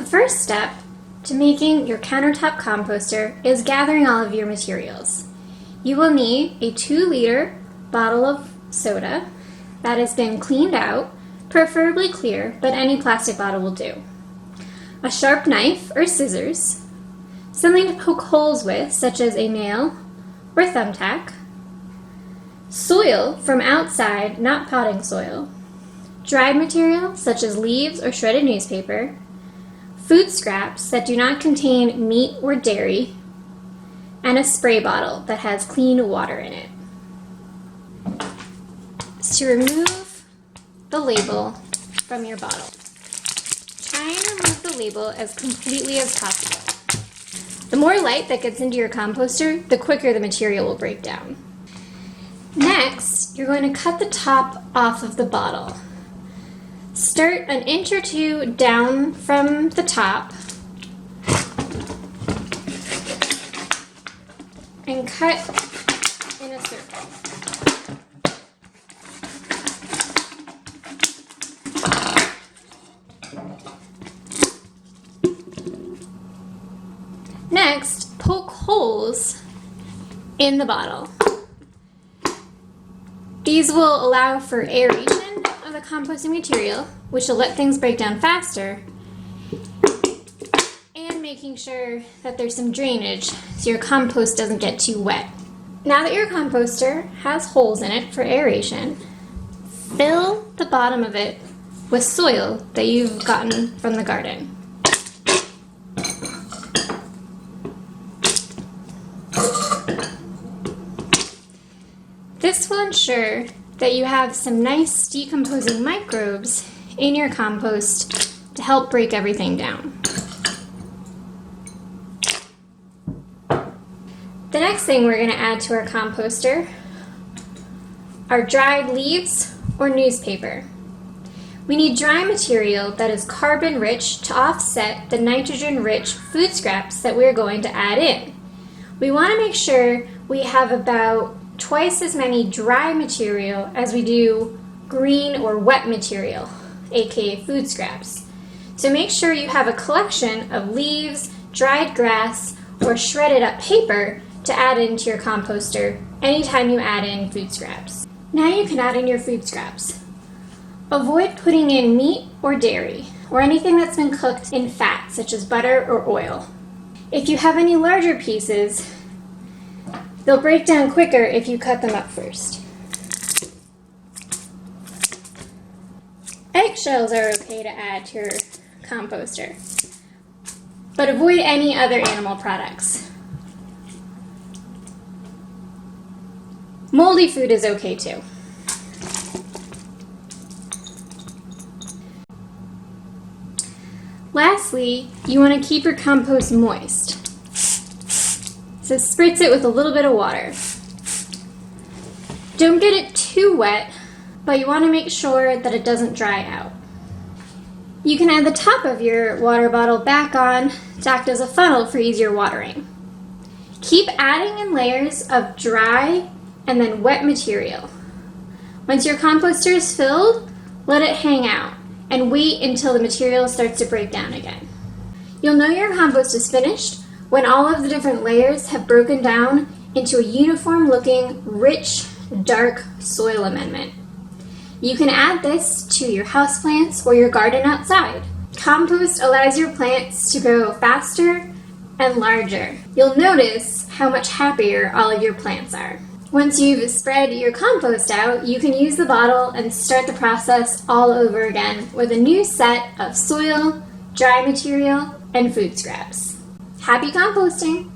first step to making your countertop composter is gathering all of your materials. You will need a 2-liter bottle of soda that has been cleaned out, preferably clear, but any plastic bottle will do. A sharp knife or scissors, something to poke holes with, such as a nail or thumbtack, soil from outside, not potting soil, dried material such as leaves or shredded newspaper, food scraps that do not contain meat or dairy, and a spray bottle that has clean water in it. To remove the label from your bottle, try and remove the label as completely as possible. The more light that gets into your composter, the quicker the material will break down. Next, you're going to cut the top off of the bottle. Start an inch or two down from the top and cut in a circle. Next, poke holes in the bottle. These will allow for aeration of the composting material, which will let things break down faster, and making sure that there's some drainage so your compost doesn't get too wet. Now that your composter has holes in it for aeration, fill the bottom of it with soil that you've gotten from the garden. This will ensure that you have some nice decomposing microbes in your compost to help break everything down. The next thing we're going to add to our composter are dried leaves or newspaper. We need dry material that is carbon rich to offset the nitrogen rich food scraps that we're going to add in. We want to make sure we have about twice as many dry material as we do green or wet material, aka food scraps. So make sure you have a collection of leaves, dried grass, or shredded up paper to add into your composter anytime you add in food scraps. Now you can add in your food scraps. Avoid putting in meat or dairy, or anything that's been cooked in fat, such as butter or oil. If you have any larger pieces, they'll break down quicker if you cut them up first. Eggshells are okay to add to your composter, but avoid any other animal products. Moldy food is okay too. Lastly, you want to keep your compost moist. So spritz it with a little bit of water. Don't get it too wet, but you want to make sure that it doesn't dry out. You can add the top of your water bottle back on to act as a funnel for easier watering. Keep adding in layers of dry and then wet material. Once your composter is filled, let it hang out and wait until the material starts to break down again. You'll know your compost is finished when all of the different layers have broken down into a uniform looking, rich, dark soil amendment. You can add this to your houseplants or your garden outside. Compost allows your plants to grow faster and larger. You'll notice how much happier all of your plants are. Once you've spread your compost out, you can use the bottle and start the process all over again with a new set of soil, dry material, and food scraps. Happy composting!